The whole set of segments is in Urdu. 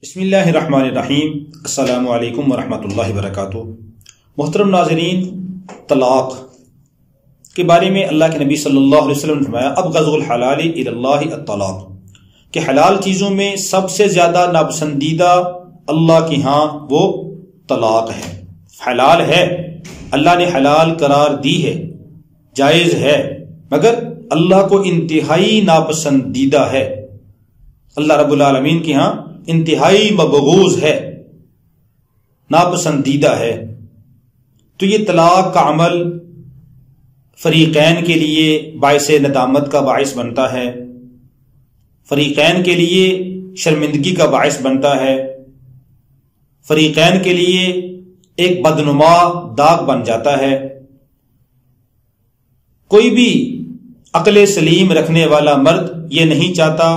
بسم اللہ الرحمن الرحیم۔ السلام علیکم ورحمۃ اللہ وبرکاتہ۔ محترم ناظرین، طلاق کے بارے میں اللہ کے نبی صلی اللہ علیہ وسلم نے فرمایا ابغض الحلال الی اللہ الطلاق، کہ حلال چیزوں میں سب سے زیادہ ناپسندیدہ اللہ کے ہاں وہ طلاق ہے۔ حلال ہے، اللہ نے حلال قرار دی ہے، جائز ہے، مگر اللہ کو انتہائی ناپسندیدہ ہے، اللہ رب العالمین کے ہاں انتہائی مبغوض ہے، ناپسندیدہ ہے۔ تو یہ طلاق کا عمل فریقین کے لیے باعث ندامت کا باعث بنتا ہے، فریقین کے لیے شرمندگی کا باعث بنتا ہے، فریقین کے لیے ایک بدنما داغ بن جاتا ہے۔ کوئی بھی عقل سلیم رکھنے والا مرد یہ نہیں چاہتا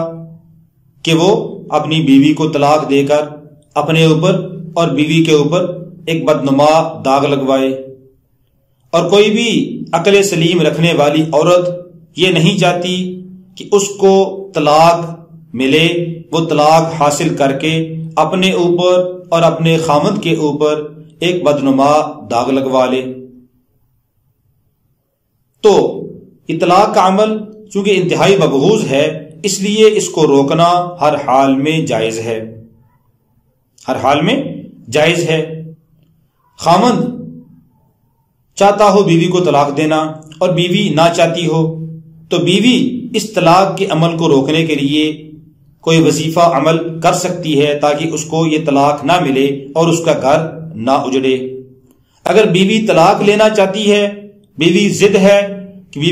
کہ وہ اپنی بیوی کو طلاق دے کر اپنے اوپر اور بیوی کے اوپر ایک بدنما داغ لگوائے، اور کوئی بھی عقل سلیم رکھنے والی عورت یہ نہیں چاہتی کہ اس کو طلاق ملے، وہ طلاق حاصل کر کے اپنے اوپر اور اپنے خامد کے اوپر ایک بدنما داغ لگوا لے۔ تو یہ طلاق کا عمل چونکہ انتہائی مبغوض ہے، اس لیے اس کو روکنا ہر حال میں جائز ہے، ہر حال میں جائز ہے۔ خامند چاہتا ہو بیوی کو طلاق دینا اور بیوی نہ چاہتی ہو، تو بیوی اس طلاق کے عمل کو روکنے کے لیے کوئی وظیفہ عمل کر سکتی ہے تاکہ اس کو یہ طلاق نہ ملے اور اس کا گھر نہ اجڑے۔ اگر بیوی طلاق لینا چاہتی ہے، بیوی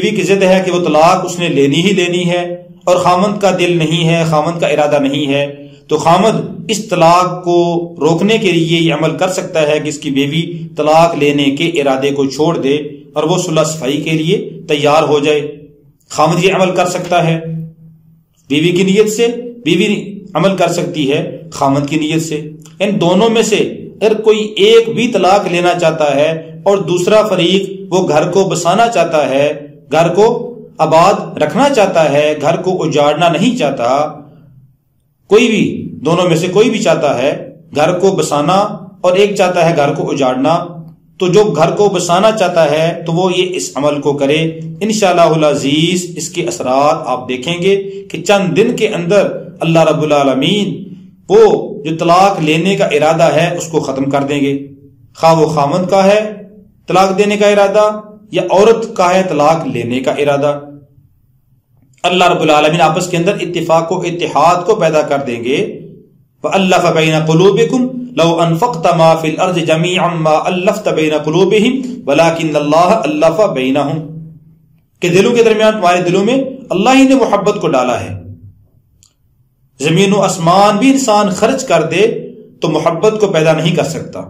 کی ضد ہے کہ وہ طلاق اس نے لینی ہی لینی ہے، اور خامند کا دل نہیں ہے، خامند کا ارادہ نہیں ہے، تو خامند اس طلاق کو روکنے کے لیے یہ عمل کر سکتا ہے کہ اس کی بیوی طلاق لینے کے ارادے کو چھوڑ دے اور وہ صلح صفائی کے لیے تیار ہو جائے۔ خامند یہ عمل کر سکتا ہے، بیوی کی نیت سے بیوی عمل کر سکتی ہے، خامند کی نیت سے۔ ان دونوں میں سے اگر کوئی ایک بھی طلاق لینا چاہتا ہے اور دوسرا فریق وہ گھر کو بسانا چاہتا ہے، گھر کو آباد رکھنا چاہتا ہے، گھر کو اجاڑنا نہیں چاہتا، کوئی بھی دونوں میں سے کوئی بھی چاہتا ہے گھر کو بسانا اور ایک چاہتا ہے گھر کو اجاڑنا، تو جو گھر کو بسانا چاہتا ہے تو وہ یہ اس عمل کو کرے۔ انشاءاللہ العزیز اس کے اثرات آپ دیکھیں گے کہ چند دن کے اندر اللہ رب العالمین وہ جو طلاق لینے کا ارادہ ہے اس کو ختم کر دیں گے، خواہ وہ خامند کا ہے طلاق دینے کا ارادہ یا عورت کا ہے طلاق لینے کا ارادہ۔ اللہ رب العالمین آپس کے اندر اتفاق و اتحاد کو پیدا کر دیں گے۔ وَأَلَّفَ بَيْنَ قُلُوبِكُمْ لَوْ أَنفَقْتَ مَا فِي الْأَرْضِ جَمِيعًا مَا أَلَّفْتَ بَيْنَ قُلُوبِهِمْ وَلَكِنَّ اللَّهَ أَلَّفَ بَيْنَهُمْ، کہ دلوں کے درمیان تمہارے دلوں میں اللہ ہی نے محبت کو ڈالا ہے۔ زمین و آسمان بھی انسان خرچ کر دے تو محبت کو پیدا نہیں کر سکتا۔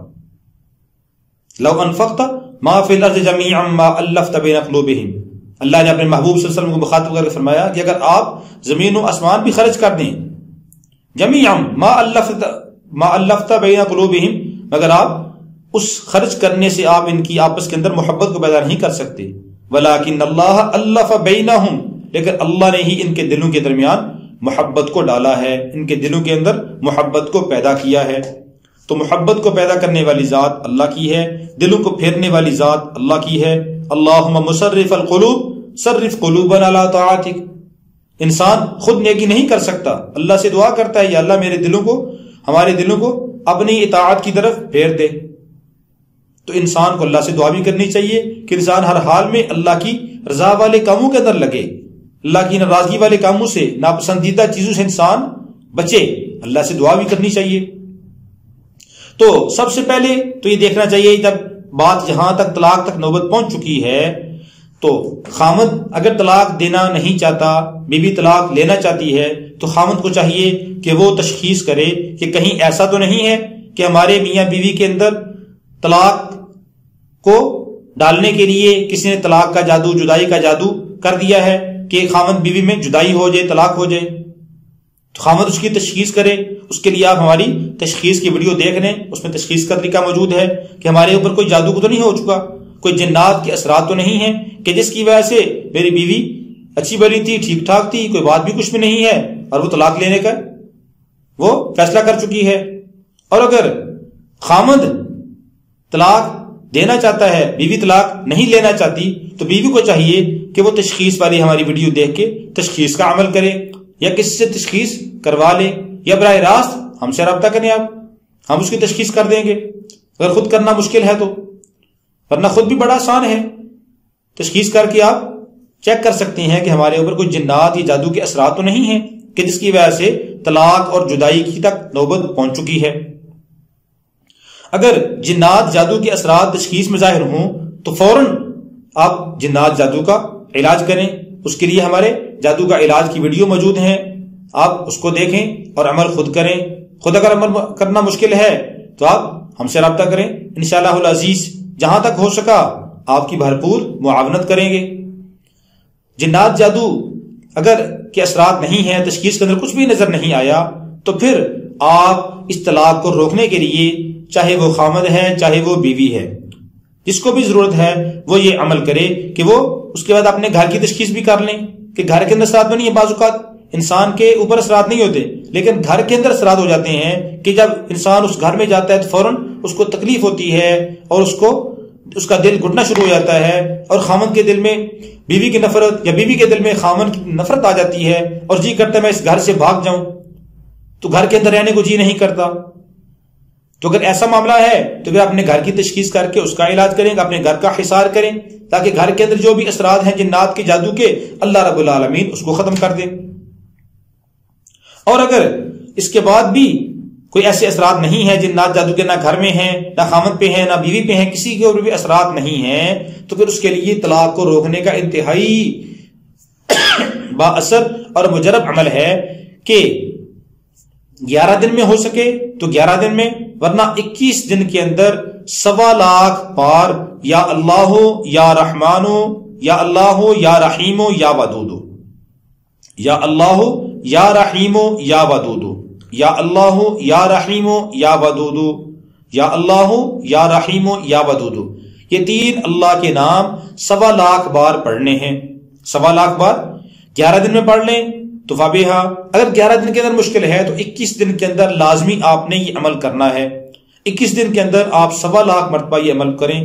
لَوْ أَنفَقْتَ مَا فِي الْأَرْضِ جَمِيعًا مَا أَلَّفْتَ بَيْنَ قُلُوبِهِمْ، اللہ نے اپنے محبوب صلی اللہ علیہ وسلم کو مخاطب کر کے فرمایا کہ اگر آپ زمین و آسمان بھی خرچ کر دیں، جمیعا ما الفت بین قلوبہم، مگر آپ اس خرچ کرنے سے آپ ان کی آپس کے اندر محبت کو پیدا نہیں کر سکتے۔ ولکن اللہ الف بینہم، لیکن اللہ نے ہی ان کے دلوں کے درمیان محبت کو ڈالا ہے، ان کے دلوں کے اندر محبت کو پیدا کیا ہے۔ تو محبت کو پیدا کرنے والی ذات اللہ کی ہے، دلوں کو پھیرنے والی ذات اللہ کی ہے۔ اللہم مصرف القلوب صرف قلوبنا علی طاعتک، انسان خود نیکی نہیں کر سکتا، اللہ سے دعا کرتا ہے یا اللہ میرے دلوں کو، ہمارے دلوں کو اپنی اطاعت کی طرف پھیر دے۔ تو انسان کو اللہ سے دعا بھی کرنی چاہیے کہ انسان ہر حال میں اللہ کی رضا والے کاموں کے اندر لگے، اللہ کی ناراضگی والے کاموں سے، ناپسندیدہ چیزوں سے انسان بچے، اللہ سے دعا بھی کرنی چاہیے۔ تو سب سے پہلے تو یہ دیکھنا چاہیے جب بات یہاں تک طلاق تک نوبت پہنچ چکی ہے تو خامد اگر طلاق دینا نہیں چاہتا، بیوی طلاق لینا چاہتی ہے، تو خامد کو چاہیے کہ وہ تشخیص کرے کہ کہیں ایسا تو نہیں ہے کہ ہمارے میاں بیوی کے اندر طلاق کو ڈالنے کے لیے کسی نے طلاق کا جادو، جدائی کا جادو کر دیا ہے کہ خامد بیوی میں جدائی ہو جائے، طلاق ہو جائے۔ تو خامد اس کی تشخیص کرے، اس کے لیے آپ ہماری تشخیص کی ویڈیو دیکھ لیں، اس میں تشخیص کا طریقہ موجود ہے کہ ہمارے اوپر کوئی جادو کو تو نہیں ہو چکا، کوئی جنات کے اثرات تو نہیں ہیں کہ جس کی وجہ سے میری بیوی اچھی بلی تھی، ٹھیک ٹھاک تھی، کوئی بات بھی کچھ بھی نہیں ہے اور وہ طلاق لینے کا وہ فیصلہ کر چکی ہے. اور اگر خامد طلاق دینا چاہتا ہے، بیوی طلاق نہیں لینا چاہتی، تو بیوی کو چاہیے کہ وہ تشخیص والی ہماری ویڈیو دیکھ کے تشخیص کا عمل کرے، یا کسی سے تشخیص کروا لے، یا براہ راست ہم سے رابطہ کریں آپ، ہم اس کی تشخیص کر دیں گے اگر خود کرنا مشکل ہے تو. ورنہ خود بھی بڑا آسان ہے، تشخیص کر کے آپ چیک کر سکتے ہیں کہ ہمارے اوپر کوئی جنات یا جادو کے اثرات تو نہیں ہیں کہ جس کی وجہ سے طلاق اور جدائی کی تک نوبت پہنچ چکی ہے. اگر جنات جادو کے اثرات تشخیص میں ظاہر ہوں تو فوراً آپ جنات جادو کا علاج کریں. اس کے لیے ہمارے جادو کا علاج کی ویڈیو موجود ہیں، آپ اس کو دیکھیں اور عمل خود کریں. خود اگر عمل کرنا مشکل ہے تو آپ ہم سے رابطہ کریں، انشاءاللہ العزیز جہاں تک ہو سکا آپ کی بھرپور معاونت کریں گے. جنات جادو اگر کے اثرات نہیں ہیں، تشخیص کے اندر کچھ بھی نظر نہیں آیا، تو پھر آپ اس طلاق کو روکنے کے لیے چاہے وہ خامد ہے چاہے وہ بیوی ہے، جس کو بھی ضرورت ہے وہ یہ عمل کرے کہ وہ اس کے بعد اپنے گھر کی تشخیص بھی کر لیں کہ گھر کے اندر اثرات تو نہیں ہے. بعض اوقات انسان کے اوپر اثرات نہیں ہوتے لیکن گھر کے اندر اثرات ہو جاتے ہیں کہ جب انسان اس گھر میں جاتا ہے تو فوراً اس کو تکلیف ہوتی ہے اور اس کا دل گھٹنا شروع ہو جاتا ہے، اور خامن کے دل میں بیوی کی نفرت یا بیوی کے دل میں خامن کی نفرت آ جاتی ہے اور جی کرتا ہے میں اس گھر سے بھاگ جاؤں، تو گھر کے اندر رہنے کو جی نہیں کرتا. تو اگر ایسا معاملہ ہے تو پھر اپنے گھر کی تشخیص کر کے اس کا علاج کریں، اپنے گھر کا حصار کریں تاکہ گھر کے اندر جو بھی اثرات ہیں جنات کے جادو کے، اللہ رب العالمین اس کو ختم کر دے. اور اگر اس کے بعد بھی کوئی ایسے اثرات نہیں ہیں جنات جادو کے، نہ گھر میں ہیں نہ خامد پہ ہیں نہ بیوی پہ ہیں، کسی کے اوپر بھی اثرات نہیں ہیں، تو پھر اس کے لیے طلاق کو روکنے کا انتہائی با اثر اور مجرب عمل ہے کہ 11 دن میں ہو سکے تو 11 دن میں، ورنہ 21 دن کے اندر 1.25 لاکھ بار یا اللہ یا رحمانو یا اللہ یا رحیمو یا ودودو، یا اللہ یا رحیمو یا ودودو، یا اللہ یا رحیمو یا ودودو، یا اللہ یا رحیمو یا ودودو. یہ 3 اللہ کے نام 1.25 لاکھ بار پڑھنے ہیں. 1.25 لاکھ بار 11 دن میں پڑھ لیں تو فابیہا. اگر 11 دن کے اندر مشکل ہے تو 21 دن کے اندر لازمی آپ نے یہ عمل کرنا ہے. 21 دن کے اندر آپ 1.25 لاکھ مرتبہ یہ عمل کریں.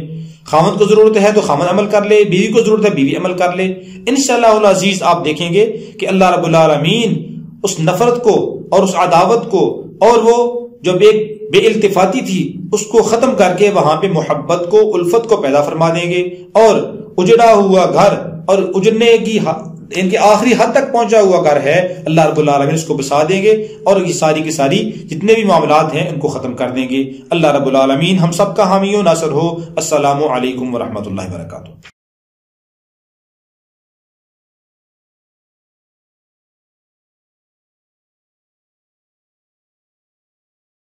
خامد کو ضرورت ہے تو خامد عمل کر لے، بیوی کو ضرورت ہے بیوی عمل کر لے. انشاءاللہ العزیز آپ دیکھیں گے کہ اللہ رب العالمین اس نفرت کو اور اس عداوت کو اور وہ جو بے التفاتی تھی اس کو ختم کر کے وہاں پہ محبت کو، الفت کو پیدا فرما دیں گے، اور اجڑا ہوا گھر اور اجڑنے کی ان کے آخری حد تک پہنچا ہوا گھر ہے، اللہ رب العالمین اس کو بسا دیں گے اور یہ ساری کی ساری جتنے بھی معاملات ہیں ان کو ختم کر دیں گے. اللہ رب العالمین ہم سب کا حامی و ناصر ہو. السلام علیکم ورحمۃ اللہ وبرکاتہ.